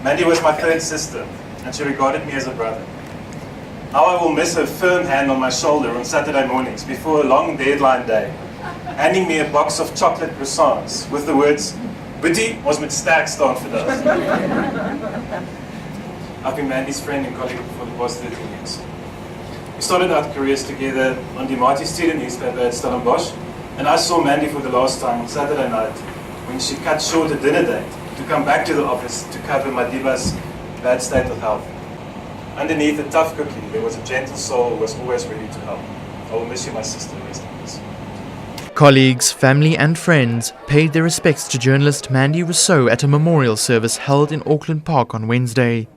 Mandy was my third sister, and she regarded me as a brother. How I will miss her firm hand on my shoulder on Saturday mornings before a long deadline day, handing me a box of chocolate croissants with the words, "Boetie, ons moet sterk staan vandag." I've been Mandy's friend and colleague for the past 13 years. We started our careers together on the Marty student newspaper at Stellenbosch, and I saw Mandy for the last time on Saturday night when she cut short a dinner date to come back to the office to cover Madiba's bad state of health. Underneath a tough cookie, there was a gentle soul who was always ready to help. I will miss you, my sister. Rest in peace. Colleagues, family and friends paid their respects to journalist Mandy Rossouw at a memorial service held in Auckland Park on Wednesday.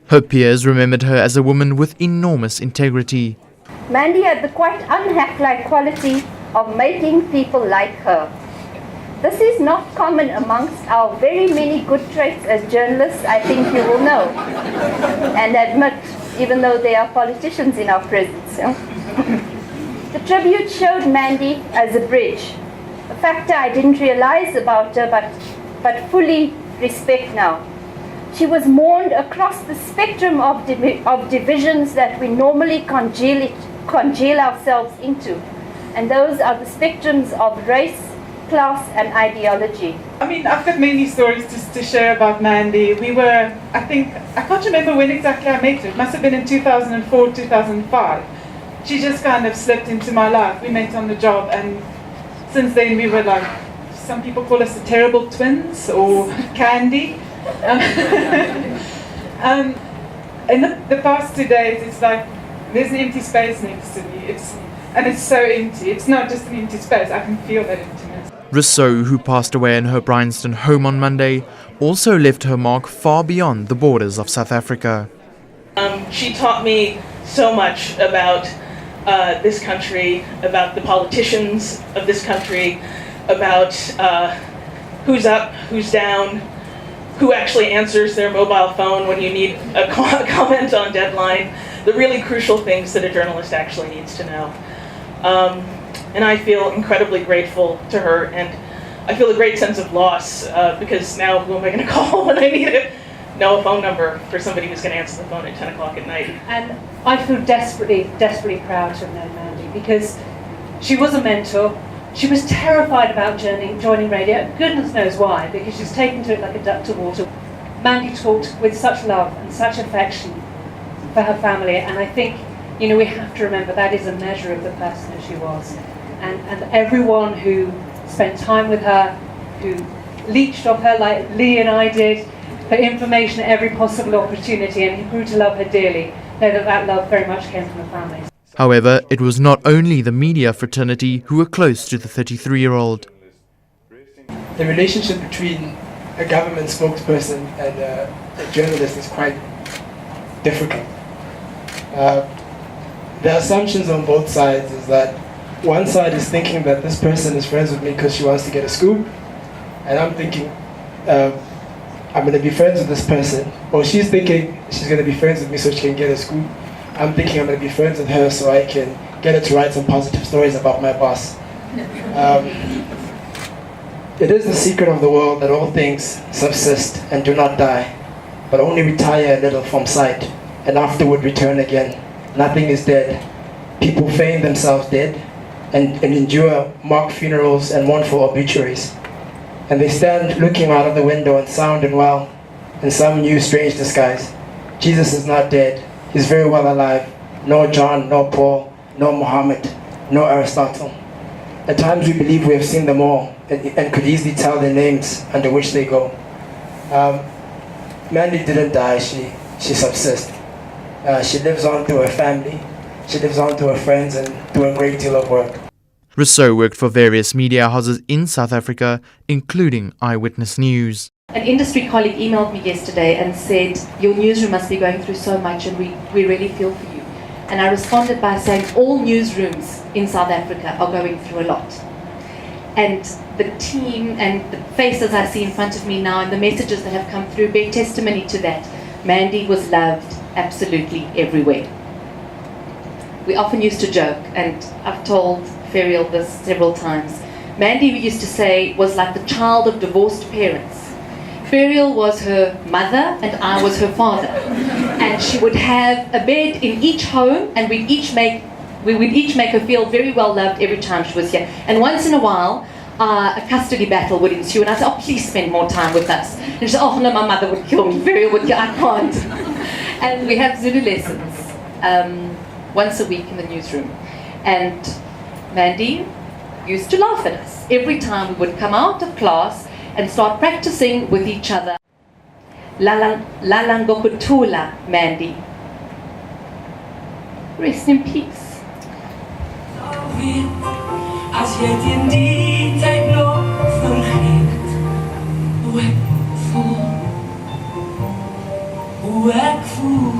Her peers remembered her as a woman with enormous integrity. Mandy had the quite unhack-like quality of making people like her. This is not common amongst our very many good traits as journalists, I think you will know and admit, even though there are politicians in our presence. The tribute showed Mandy as a bridge, a factor I didn't realize about her but fully respect now. She was mourned across the spectrum of divisions that we normally congeal ourselves into, and those are the spectrums of race, class and ideology. I mean, I've got many stories to share about Mandy. We were, I can't remember when exactly I met her. It must have been in 2004, 2005. She just kind of slipped into my life. We met on the job, and since then we were like, some people call us the terrible twins or candy. In the past 2 days, it's like there's an empty space next to me. It's so empty. It's not just an empty space. I can feel that emptiness. Rossouw, who passed away in her Bryanston home on Monday, also left her mark far beyond the borders of South Africa. She taught me so much about this country, about the politicians of this country, about who's up, who's down, who actually answers their mobile phone when you need a comment on deadline, the really crucial things that a journalist actually needs to know. And I feel incredibly grateful to her, and I feel a great sense of loss because now who am I going to call when I need to know a phone number for somebody who's going to answer the phone at 10 o'clock at night. And I feel desperately proud to have known Mandy, because she was a mentor. She was terrified about joining radio. Goodness knows why, because she's taken to it like a duck to water. Mandy talked with such love and such affection for her family, and I think, you know, we have to remember that is a measure of the person that she was. And everyone who spent time with her, who leached off her like Lee and I did, for information at every possible opportunity, and who grew to love her dearly, know that love very much came from the family. However, it was not only the media fraternity who were close to the 33-year-old. The relationship between a government spokesperson and a journalist is quite difficult. The assumptions on both sides is that one side is thinking that this person is friends with me because she wants to get a scoop, and I'm thinking I'm going to be friends with this person, or she's thinking she's going to be friends with me so she can get a scoop. I'm thinking I'm going to be friends with her so I can get her to write some positive stories about my boss. It is the secret of the world that all things subsist and do not die, but only retire a little from sight, and afterward return again. Nothing is dead. People feign themselves dead and endure mock funerals and mournful obituaries. And they stand looking out of the window and sound and well in some new strange disguise. Jesus is not dead. He's very well alive. No John, no Paul, no Muhammad, no Aristotle. At times we believe we have seen them all and could easily tell their names under which they go. Mandy didn't die, she subsists. She lives on through her family, she lives on through her friends and through a great deal of work. Rossouw worked for various media houses in South Africa, including Eyewitness News. An industry colleague emailed me yesterday and said, your newsroom must be going through so much and we really feel for you. And I responded by saying all newsrooms in South Africa are going through a lot. And the team and the faces I see in front of me now and the messages that have come through bear testimony to that. Mandy was loved absolutely everywhere. We often used to joke, and I've told Ferial this several times. Mandy, we used to say, was like the child of divorced parents. Burial was her mother and I was her father. And she would have a bed in each home, and we would each make her feel very well loved every time she was here. And once in a while, a custody battle would ensue, and I said, "Oh, please spend more time with us." And she said, "Oh no, my mother would kill me. Burial would kill, I can't." And we have Zulu lessons once a week in the newsroom. And Mandy used to laugh at us every time we would come out of class and start practicing with each other. Lalangokutula, Mandy. Rest in peace. As jy teen die tyd nog vergeet hoe ek voel.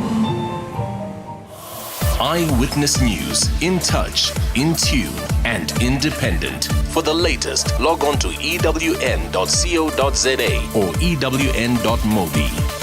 Eyewitness News, in touch, in tune, and independent. For the latest, log on to ewn.co.za or ewn.mobi.